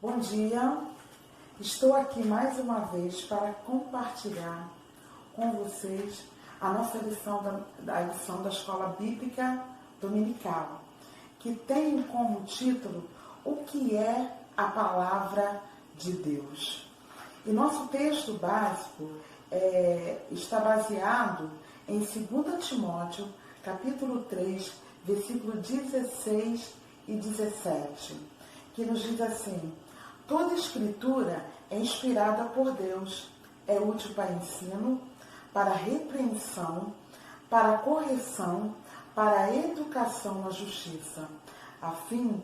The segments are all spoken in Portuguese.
Bom dia, estou aqui mais uma vez para compartilhar com vocês a nossa lição da Escola Bíblica Dominical, que tem como título O que é a Palavra de Deus. E nosso texto básico está baseado em 2 Timóteo, capítulo 3, versículo 16 e 17, que nos diz assim: toda escritura é inspirada por Deus, é útil para ensino, para repreensão, para correção, para educação na justiça, a fim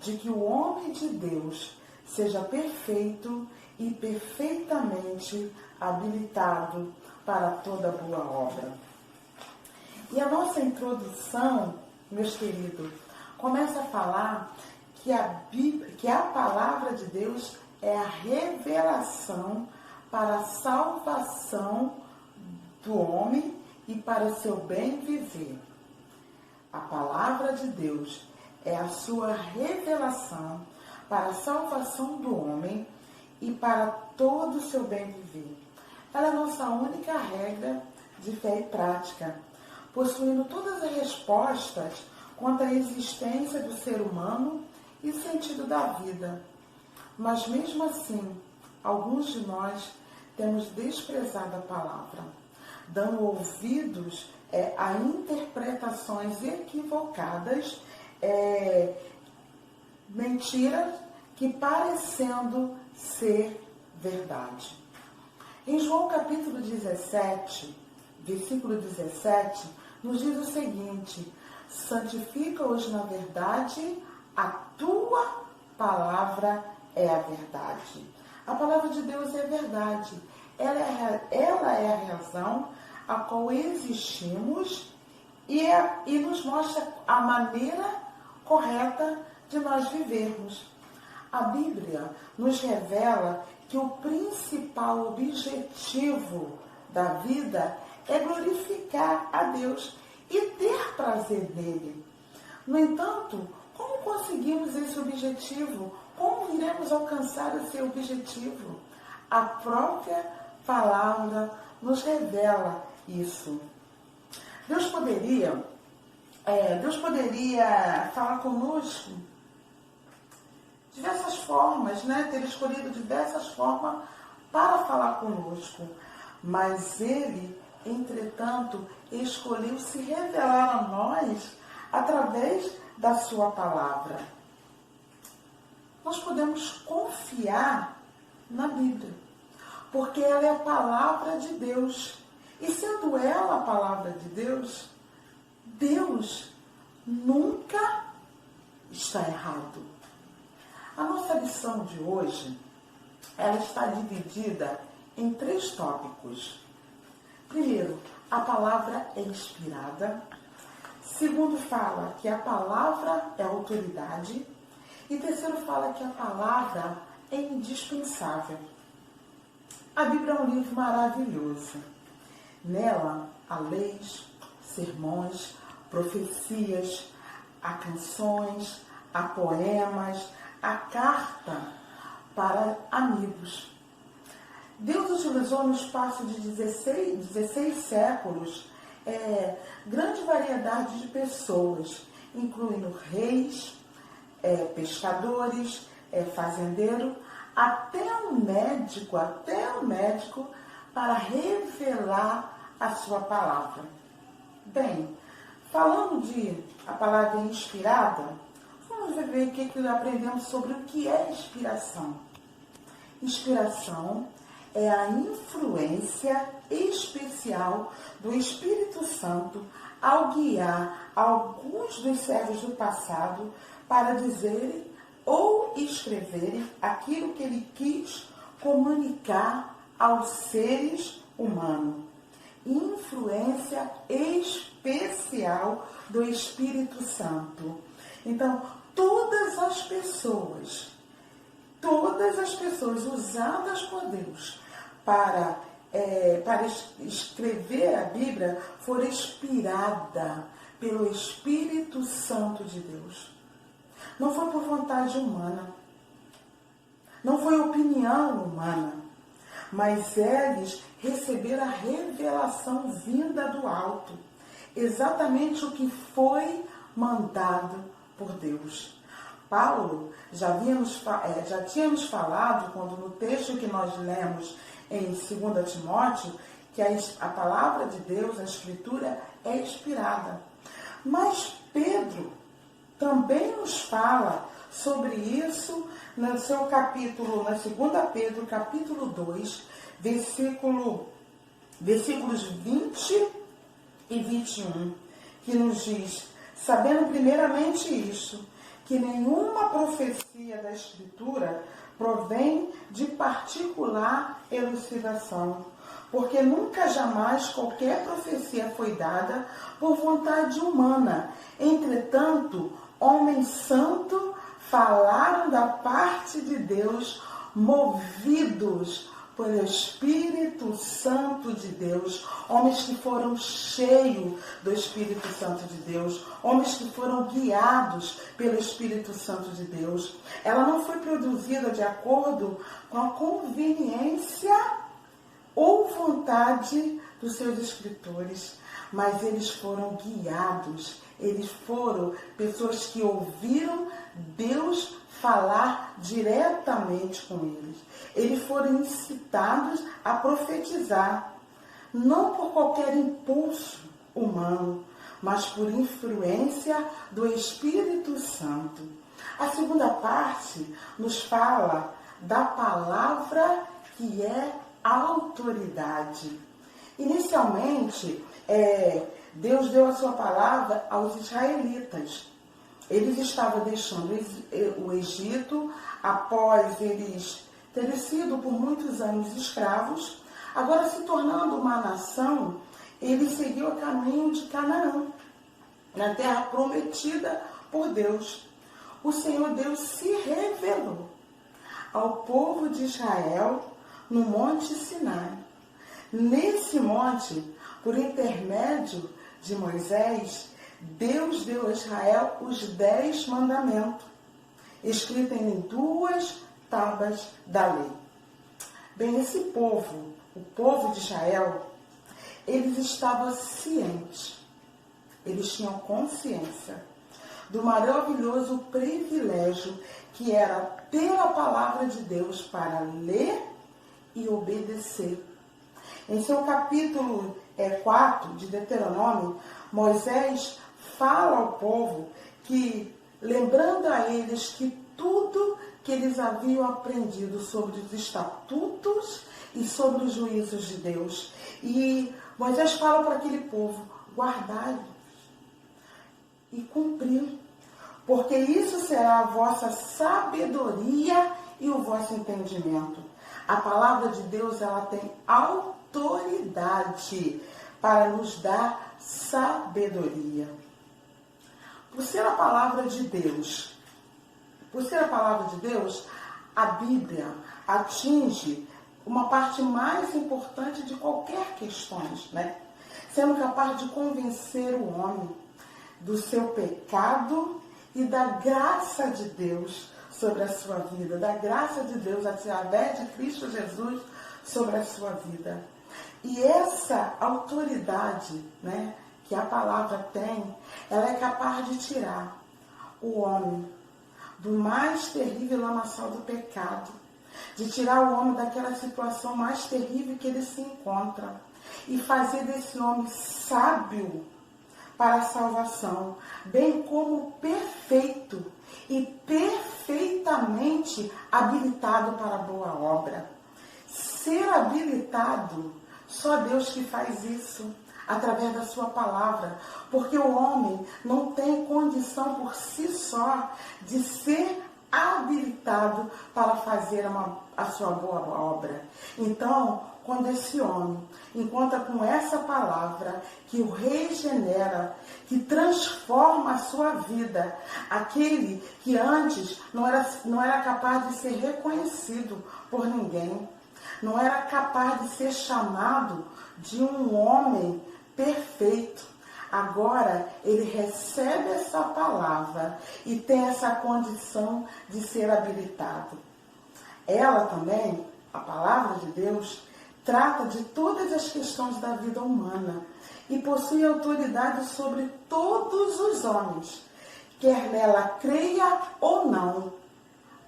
de que o homem de Deus seja perfeito e perfeitamente habilitado para toda boa obra. E a nossa introdução, meus queridos, começa a falar que a palavra de Deus é a revelação para a salvação do homem e para o seu bem viver. A palavra de Deus é a sua revelação para a salvação do homem e para todo o seu bem viver. Ela é a nossa única regra de fé e prática, possuindo todas as respostas quanto à existência do ser humano e sentido da vida. Mas mesmo assim, alguns de nós temos desprezado a palavra, dando ouvidos a interpretações equivocadas, mentiras que parecendo ser verdade. Em João capítulo 17, versículo 17, nos diz o seguinte: santifica-os na verdade, a tua palavra é a verdade. A palavra de Deus é verdade. Ela é a razão a qual existimos e nos mostra a maneira correta de nós vivermos. A Bíblia nos revela que o principal objetivo da vida é glorificar a Deus e ter prazer nele. No entanto, como conseguimos esse objetivo? Como iremos alcançar esse objetivo? A própria palavra nos revela isso. Deus poderia falar conosco de diversas formas, ter escolhido diversas formas para falar conosco, mas Ele, entretanto, escolheu se revelar a nós através da sua palavra. Nós podemos confiar na Bíblia, porque ela é a palavra de Deus. E sendo ela a palavra de Deus, Deus nunca está errado. A nossa lição de hoje, ela está dividida em 3 tópicos. Primeiro, a palavra é inspirada. Segundo, fala que a palavra é autoridade. E terceiro, fala que a palavra é indispensável. A Bíblia é um livro maravilhoso. Nela há leis, sermões, profecias, há canções, há poemas, há carta para amigos. Deus utilizou no espaço de 16 séculos grande variedade de pessoas, incluindo reis, pescadores, fazendeiros, até um médico, para revelar a sua palavra. Bem, falando de a palavra inspirada, vamos ver o que aprendemos sobre o que é inspiração. Inspiração é a influência especial do Espírito Santo ao guiar alguns dos servos do passado para dizerem ou escreverem aquilo que ele quis comunicar aos seres humanos. Influência especial do Espírito Santo. Então, todas as pessoas usadas por Deus para escrever a Bíblia foram inspiradas pelo Espírito Santo de Deus. Não foi por vontade humana. não foi opinião humana, mas eles receberam a revelação vinda do alto, exatamente o que foi mandado por Deus. Paulo já tinha nos falado, quando no texto que nós lemos em 2 Timóteo, que a palavra de Deus, a Escritura, é inspirada. Mas Pedro também nos fala sobre isso no seu capítulo, na 2 Pedro, capítulo 2, versículos 20 e 21, que nos diz: sabendo primeiramente isto, que nenhuma profecia da Escritura provém de particular elucidação, porque nunca jamais qualquer profecia foi dada por vontade humana. Entretanto, homens santos falaram da parte de Deus, movidos pelo Espírito Santo de Deus, homens que foram cheios do Espírito Santo de Deus, homens que foram guiados pelo Espírito Santo de Deus. Ela não foi produzida de acordo com a conveniência ou vontade dos seus escritores, mas eles foram guiados, eles foram pessoas que ouviram Deus falar diretamente com eles. Eles foram incitados a profetizar, não por qualquer impulso humano, mas por influência do Espírito Santo. A segunda parte nos fala da palavra que é autoridade. Inicialmente, Deus deu a sua palavra aos israelitas. Eles estavam deixando o Egito após eles terem sido por muitos anos escravos. Agora, se tornando uma nação, ele seguiu o caminho de Canaã, na terra prometida por Deus. O Senhor Deus se revelou ao povo de Israel no Monte Sinai. Nesse monte, por intermédio de Moisés, Deus deu a Israel os 10 mandamentos, escritos em 2 tábuas da lei. Bem, esse povo, o povo de Israel, eles estavam cientes, eles tinham consciência do maravilhoso privilégio que era ter a palavra de Deus para ler e obedecer. Em seu capítulo 4 de Deuteronômio, Moisés fala ao povo que, lembrando a eles que tudo que eles haviam aprendido sobre os estatutos e sobre os juízos de Deus, e Moisés fala para aquele povo: guardai-os e cumprir, porque isso será a vossa sabedoria e o vosso entendimento. A palavra de Deus, ela tem autoridade para nos dar sabedoria. Por ser a palavra de Deus, a Bíblia atinge uma parte mais importante de qualquer questão, né? Sendo capaz de convencer o homem do seu pecado e da graça de Deus sobre a sua vida, da graça de Deus através de Cristo Jesus sobre a sua vida. E essa autoridade, né, que a palavra tem, ela é capaz de tirar o homem do mais terrível lamaçal do pecado, de tirar o homem daquela situação mais terrível que ele se encontra e fazer desse homem sábio para a salvação, bem como perfeito e perfeitamente habilitado para a boa obra. Ser habilitado, só Deus que faz isso, através da sua palavra, porque o homem não tem condição por si só de ser habilitado para fazer a sua boa obra. Então, quando esse homem encontra com essa palavra que o regenera, que transforma a sua vida, aquele que antes não era capaz de ser reconhecido por ninguém, não era capaz de ser chamado de um homem perfeito, agora ele recebe essa palavra e tem essa condição de ser habilitado. Ela também, a palavra de Deus, trata de todas as questões da vida humana e possui autoridade sobre todos os homens, quer nela creia ou não.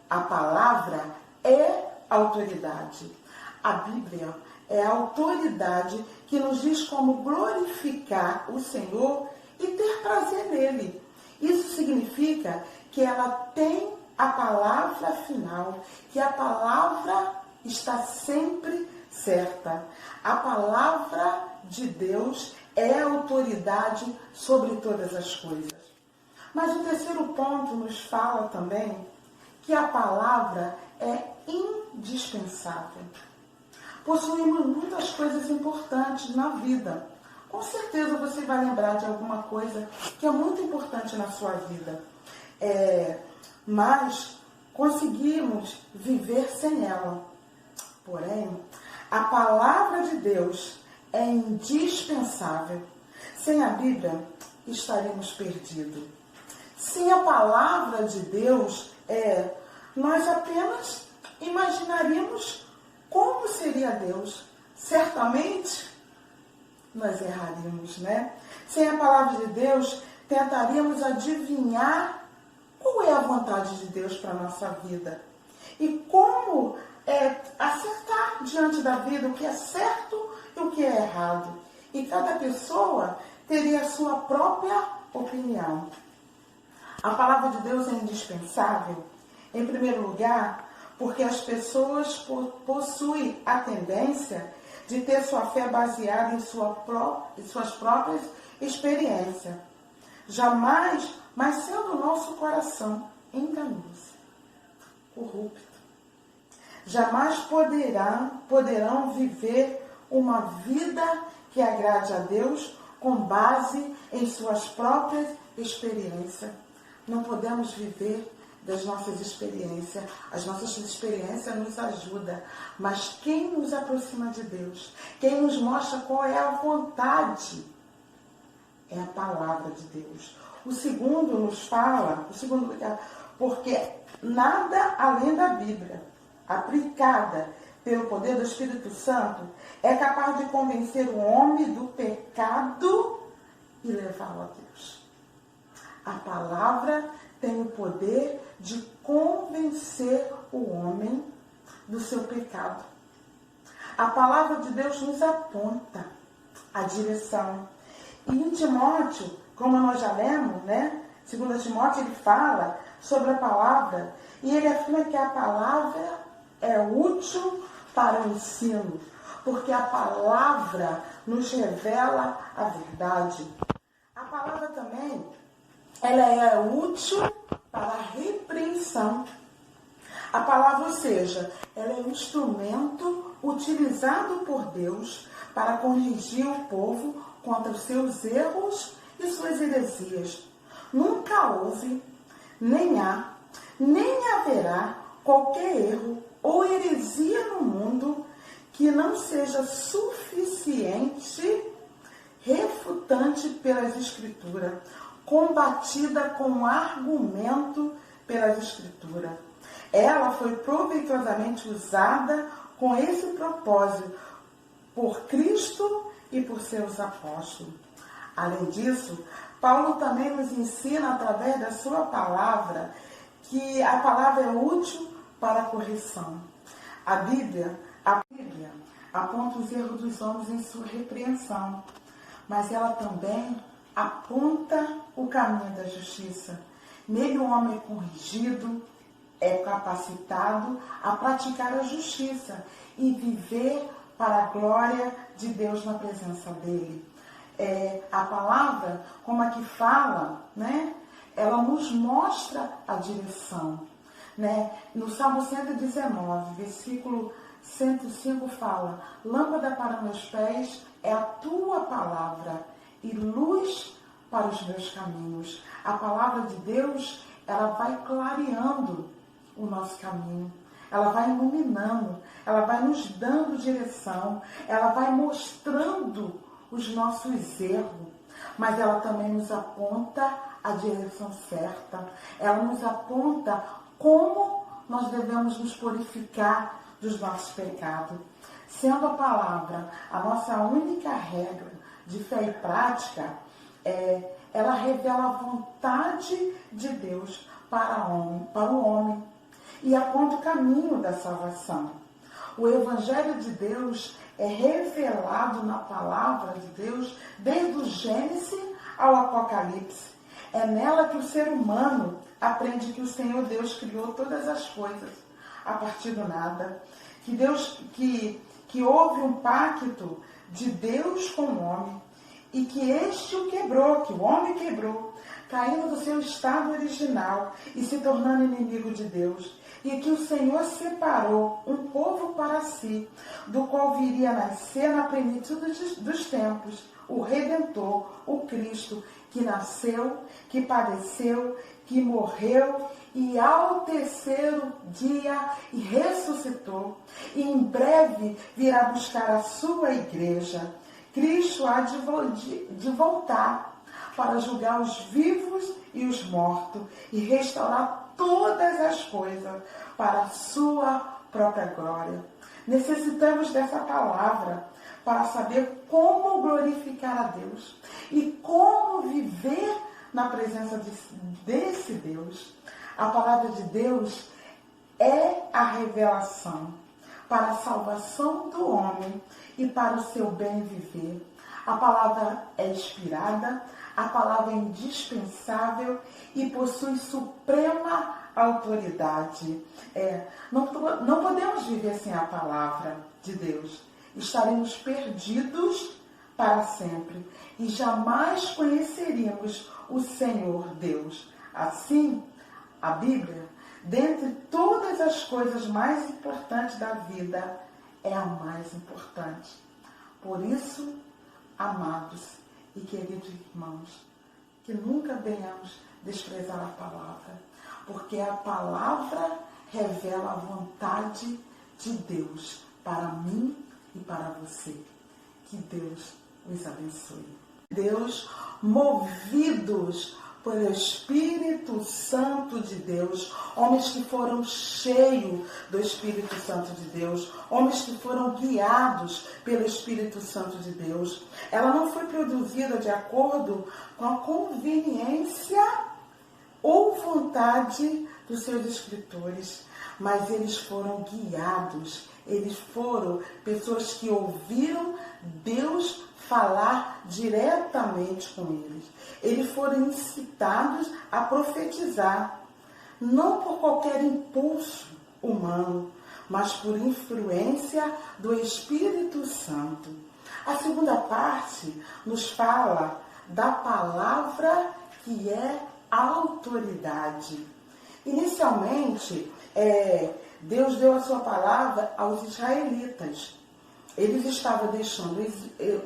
A palavra é autoridade. A Bíblia é a autoridade que nos diz como glorificar o Senhor e ter prazer nele. Isso significa que ela tem a palavra final, que a palavra está sempre certa. A palavra de Deus é autoridade sobre todas as coisas. Mas o terceiro ponto nos fala também que a palavra é indispensável. Possuímos muitas coisas importantes na vida. Com certeza você vai lembrar de alguma coisa que é muito importante na sua vida. Mas conseguimos viver sem ela. Porém, a palavra de Deus é indispensável. Sem a Bíblia, estaremos perdidos. Sem a palavra de Deus, nós apenas imaginaríamos como seria Deus. Certamente, nós erraríamos, né? Sem a palavra de Deus, tentaríamos adivinhar qual é a vontade de Deus para a nossa vida. E como acertar diante da vida o que é certo e o que é errado. E cada pessoa teria a sua própria opinião. A palavra de Deus é indispensável, em primeiro lugar, porque as pessoas possuem a tendência de ter sua fé baseada em suas próprias experiências. Jamais, mas sendo o nosso coração enganoso, corrupto, jamais poderão viver uma vida que agrade a Deus com base em suas próprias experiências. Não podemos viver das nossas experiências. As nossas experiências nos ajudam. Mas quem nos aproxima de Deus, quem nos mostra qual é a vontade, é a palavra de Deus. O segundo lugar, porque nada além da Bíblia, aplicada pelo poder do Espírito Santo, é capaz de convencer o homem do pecado e levá-lo a Deus. A palavra tem o poder de convencer o homem do seu pecado. A palavra de Deus nos aponta a direção. E em Timóteo, como nós já lemos, né? 2 Timóteo, ele fala sobre a palavra e ele afirma que a palavra é útil para o ensino, porque a palavra nos revela a verdade. A palavra também, ela é útil para a repreensão. A palavra, ou seja, ela é um instrumento utilizado por Deus para corrigir o povo contra os seus erros e suas heresias. Nunca houve, nem há, nem haverá qualquer erro ou heresia no mundo que não seja suficiente, refutante pelas Escrituras, combatida com argumento pelas Escrituras. Ela foi proveitosamente usada com esse propósito por Cristo e por seus apóstolos. Além disso, Paulo também nos ensina através da sua palavra que a palavra é útil para a correção. A Bíblia aponta os erros dos homens em sua repreensão, mas ela também aponta o caminho da justiça. Nele o homem é corrigido, é capacitado a praticar a justiça e viver para a glória de Deus na presença dele. A palavra, como aqui fala, né? Ela nos mostra a direção. Né? No Salmo 119, versículo 105 fala: lâmpada para meus pés é a tua palavra e luz para os meus caminhos. A palavra de Deus, ela vai clareando o nosso caminho. Ela vai iluminando, ela vai nos dando direção, ela vai mostrando os nossos erros, mas ela também nos aponta a direção certa. Ela nos aponta como nós devemos nos purificar dos nossos pecados. Sendo a palavra a nossa única regra de fé e prática, ela revela a vontade de Deus para o homem e aponta o caminho da salvação. O Evangelho de Deus é revelado na palavra de Deus desde o Gênesis ao Apocalipse. É nela que o ser humano aprende que o Senhor Deus criou todas as coisas a partir do nada. Que houve um pacto de Deus com o homem e que este o quebrou, que o homem quebrou, caindo do seu estado original e se tornando inimigo de Deus. E que o Senhor separou um povo para si, do qual viria a nascer na plenitude dos tempos, o Redentor, o Cristo, que nasceu, que padeceu, que morreu e ao terceiro dia ressuscitou. E em breve virá buscar a sua igreja. Cristo há de voltar para julgar os vivos e os mortos e restaurar todas as coisas para a sua própria glória. Necessitamos dessa palavra para saber como glorificar a Deus e como viver na presença desse Deus. A palavra de Deus é a revelação para a salvação do homem e para o seu bem viver. A palavra é inspirada, a palavra é indispensável e possui suprema autoridade. Não podemos viver sem a palavra de Deus. Estaremos perdidos para sempre e jamais conheceríamos o Senhor Deus. Assim, a Bíblia, dentre todas as coisas mais importantes da vida, é a mais importante. Por isso, amados e queridos irmãos, que nunca venhamos desprezar a palavra, porque a palavra revela a vontade de Deus para mim e para você. Que Deus os abençoe. Deus, movidos pelo Espírito Santo de Deus, homens que foram cheios do Espírito Santo de Deus, homens que foram guiados pelo Espírito Santo de Deus. Ela não foi produzida de acordo com a conveniência ou vontade dos seus escritores, mas eles foram guiados, eles foram pessoas que ouviram Deus falar diretamente com eles. Eles foram incitados a profetizar, não por qualquer impulso humano, mas por influência do Espírito Santo. A segunda parte nos fala da palavra que é autoridade. Inicialmente, Deus deu a sua palavra aos israelitas. Eles estavam deixando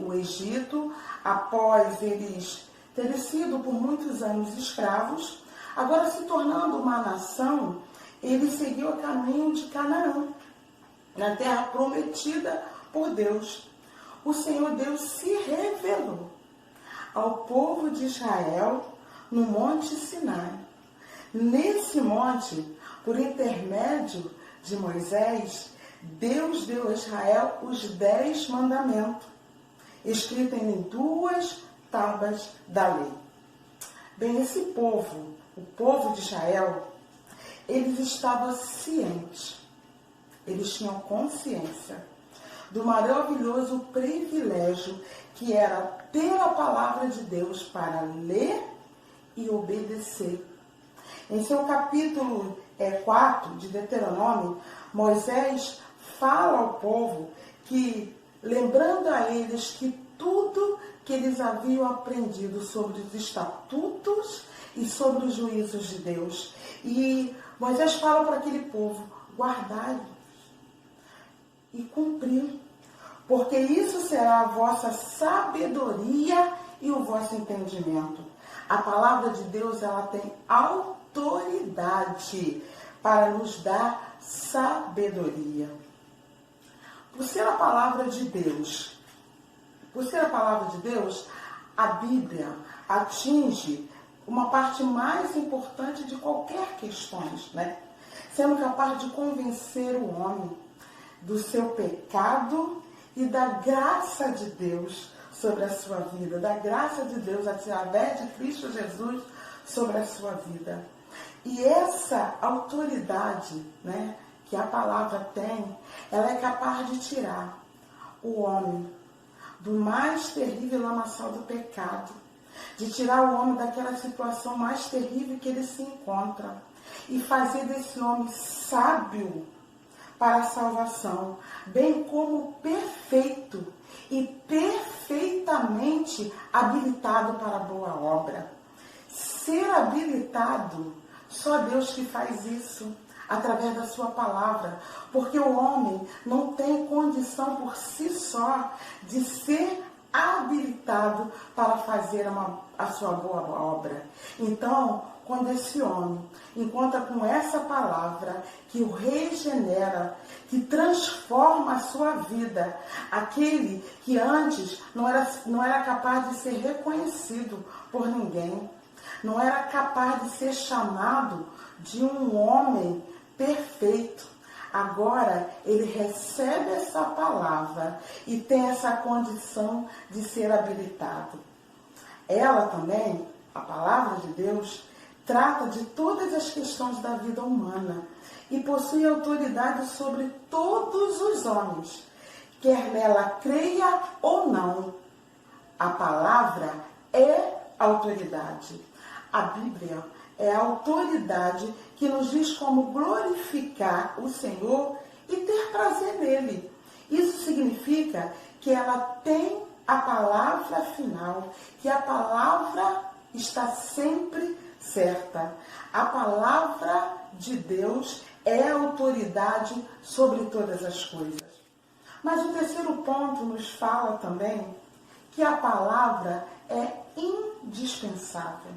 o Egito após eles terem sido por muitos anos escravos. Agora, se tornando uma nação, eles seguiu o caminho de Canaã, na terra prometida por Deus. O Senhor Deus se revelou ao povo de Israel no Monte Sinai. Nesse monte, por intermédio de Moisés, Deus deu a Israel os 10 mandamentos, escritos em 2 tábuas da lei. Bem, esse povo, o povo de Israel, eles estavam cientes, eles tinham consciência do maravilhoso privilégio que era ter a palavra de Deus para ler e obedecer. Em seu capítulo 4 de Deuteronômio, Moisés fala ao povo que, lembrando a eles que tudo que eles haviam aprendido sobre os estatutos e sobre os juízos de Deus. E Moisés fala para aquele povo, guardai-los e cumpri, porque isso será a vossa sabedoria e o vosso entendimento. A palavra de Deus, ela tem autoridade para nos dar sabedoria. Por ser a palavra de Deus, a Bíblia atinge uma parte mais importante de qualquer questão, né? sendo capaz de convencer o homem do seu pecado e da graça de Deus sobre a sua vida, da graça de Deus através de Cristo Jesus sobre a sua vida. E essa autoridade, né, que a palavra tem, ela é capaz de tirar o homem do mais terrível lamaçal do pecado, de tirar o homem daquela situação mais terrível que ele se encontra e fazer desse homem sábio para a salvação, bem como perfeito e perfeitamente habilitado para a boa obra. Ser habilitado, só Deus que faz isso, através da sua palavra, porque o homem não tem condição por si só de ser habilitado para fazer a sua boa obra. Então, quando esse homem encontra com essa palavra que o regenera, que transforma a sua vida, aquele que antes não era capaz de ser reconhecido por ninguém, não era capaz de ser chamado de um homem perfeito. Agora ele recebe essa palavra e tem essa condição de ser habilitado. Ela também, a palavra de Deus, trata de todas as questões da vida humana e possui autoridade sobre todos os homens, quer nela creia ou não. A palavra é autoridade. A Bíblia é a autoridade que nos diz como glorificar o Senhor e ter prazer nele. Isso significa que ela tem a palavra final, que a palavra está sempre certa. A palavra de Deus é autoridade sobre todas as coisas. Mas o terceiro ponto nos fala também que a palavra é indispensável.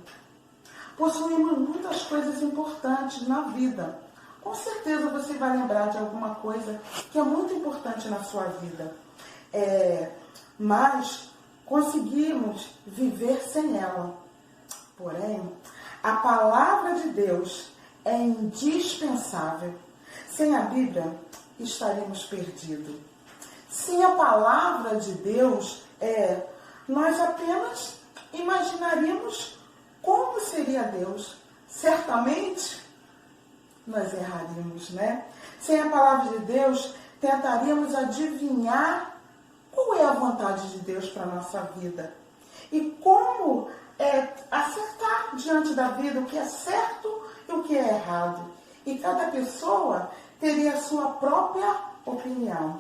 Possuímos muitas coisas importantes na vida. Com certeza você vai lembrar de alguma coisa que é muito importante na sua vida. Mas conseguimos viver sem ela. Porém, a palavra de Deus é indispensável. Sem a Bíblia, estaremos perdidos. Sem a palavra de Deus, nós apenas imaginaríamos como seria Deus. Certamente, nós erraríamos, né? Sem a palavra de Deus, tentaríamos adivinhar qual é a vontade de Deus para a nossa vida. E como acertar diante da vida o que é certo e o que é errado. E cada pessoa teria a sua própria opinião.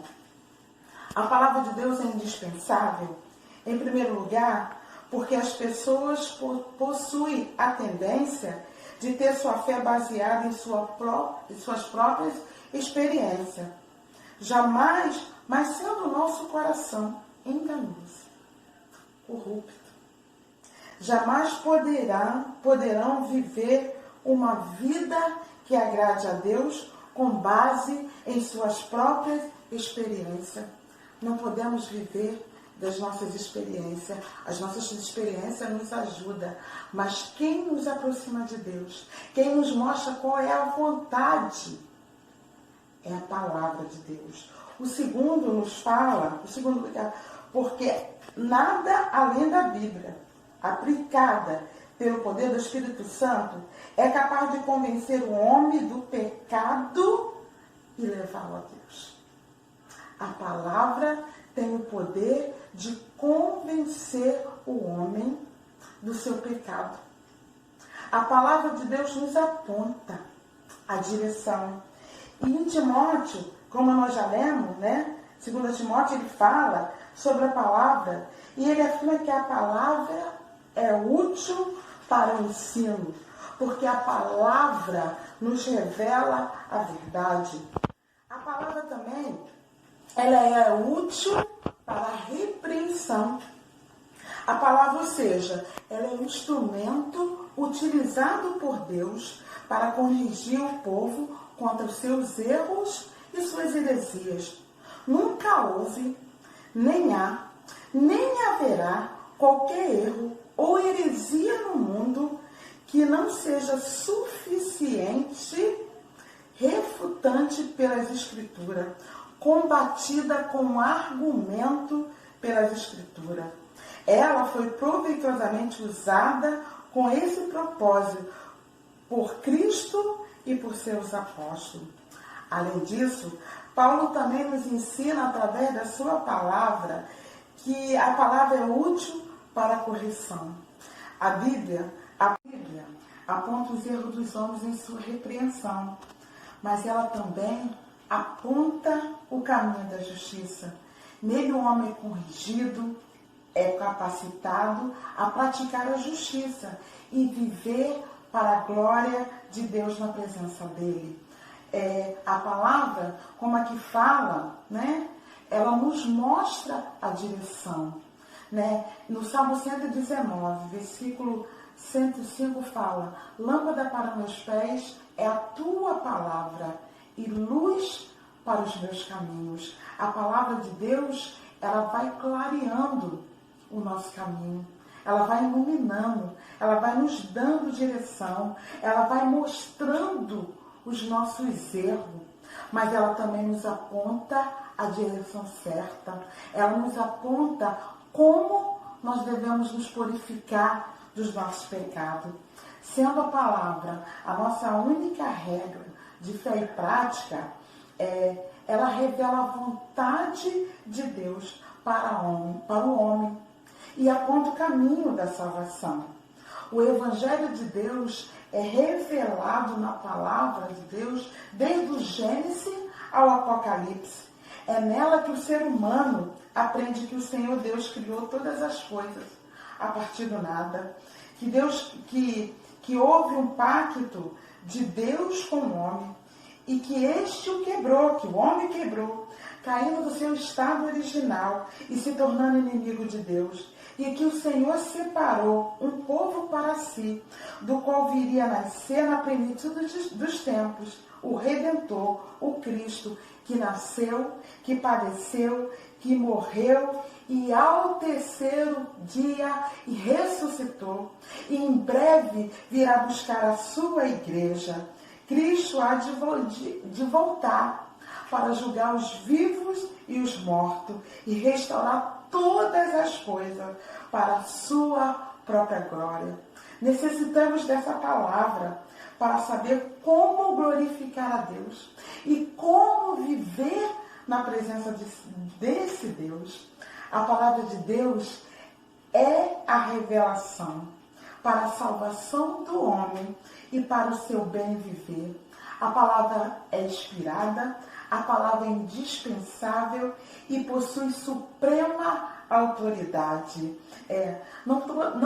A palavra de Deus é indispensável, em primeiro lugar, porque as pessoas possuem a tendência de ter sua fé baseada em suas próprias experiências. Jamais, mas sendo o nosso coração enganoso, corrupto, jamais poderão viver uma vida que agrade a Deus com base em suas próprias experiências. Não podemos viver das nossas experiências. As nossas experiências nos ajudam, mas quem nos aproxima de Deus, quem nos mostra qual é a vontade, é a palavra de Deus. O segundo nos fala, porque nada além da Bíblia, aplicada pelo poder do Espírito Santo, é capaz de convencer o homem do pecado e levá-lo a Deus. A palavra tem o poder de convencer o homem do seu pecado. A palavra de Deus nos aponta a direção. E em Timóteo, como nós já lemos, né? 2 Timóteo, ele fala sobre a palavra e ele afirma que a palavra é útil para o ensino, porque a palavra nos revela a verdade. A palavra também, ela é útil para a repreensão. A palavra, ou seja, ela é um instrumento utilizado por Deus para corrigir o povo contra os seus erros e suas heresias. Nunca houve, nem há, nem haverá qualquer erro ou heresia no mundo que não seja suficiente, refutante pelas Escrituras, combatida com argumento pelas Escrituras. Ela foi proveitosamente usada com esse propósito por Cristo e por seus apóstolos. Além disso, Paulo também nos ensina através da sua palavra que a palavra é útil para a correção. A Bíblia aponta os erros dos homens em sua repreensão, mas ela também aponta o caminho da justiça. Nele o homem é corrigido, é capacitado a praticar a justiça e viver para a glória de Deus na presença dele. A palavra, como aqui fala, né? Ela nos mostra a direção. Né? No Salmo 119, versículo 105 fala: lâmpada para meus pés é a tua palavra e luz para os meus caminhos. A palavra de Deus, ela vai clareando o nosso caminho. Ela vai iluminando, ela vai nos dando direção, ela vai mostrando os nossos erros, mas ela também nos aponta a direção certa. Ela nos aponta como nós devemos nos purificar dos nossos pecados. Sendo a palavra a nossa única regra de fé e prática, ela revela a vontade de Deus para o homem e aponta o caminho da salvação. O Evangelho de Deus é revelado na palavra de Deus desde o Gênesis ao Apocalipse. É nela que o ser humano aprende que o Senhor Deus criou todas as coisas a partir do nada. Que houve um pacto de Deus com o homem e que este o quebrou, que o homem quebrou, caindo do seu estado original e se tornando inimigo de Deus. E que o Senhor separou um povo para si, do qual viria a nascer na plenitude dos tempos, o Redentor, o Cristo, que nasceu, que padeceu, que morreu e ao terceiro dia ressuscitou. E em breve virá buscar a sua igreja. Cristo há de voltar para julgar os vivos e os mortos e restaurar todas as coisas para a sua própria glória. Necessitamos dessa palavra para saber como glorificar a Deus e como viver na presença desse Deus. A palavra de Deus é a revelação para a salvação do homem e para o seu bem viver. A palavra é inspirada, a palavra é indispensável e possui suprema autoridade. Não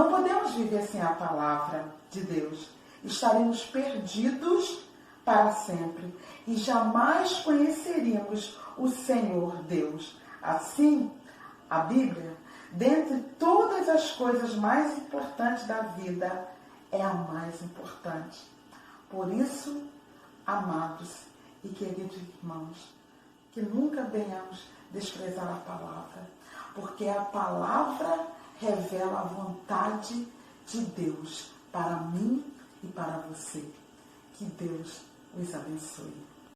podemos viver sem a palavra de Deus. Estaremos perdidos para sempre e jamais conheceríamos o Senhor Deus. Assim, a Bíblia, dentre todas as coisas mais importantes da vida, é a mais importante. Por isso, amados e queridos irmãos, que nunca venhamos desprezar a palavra, porque a palavra revela a vontade de Deus para mim e para você. Que Deus os abençoe.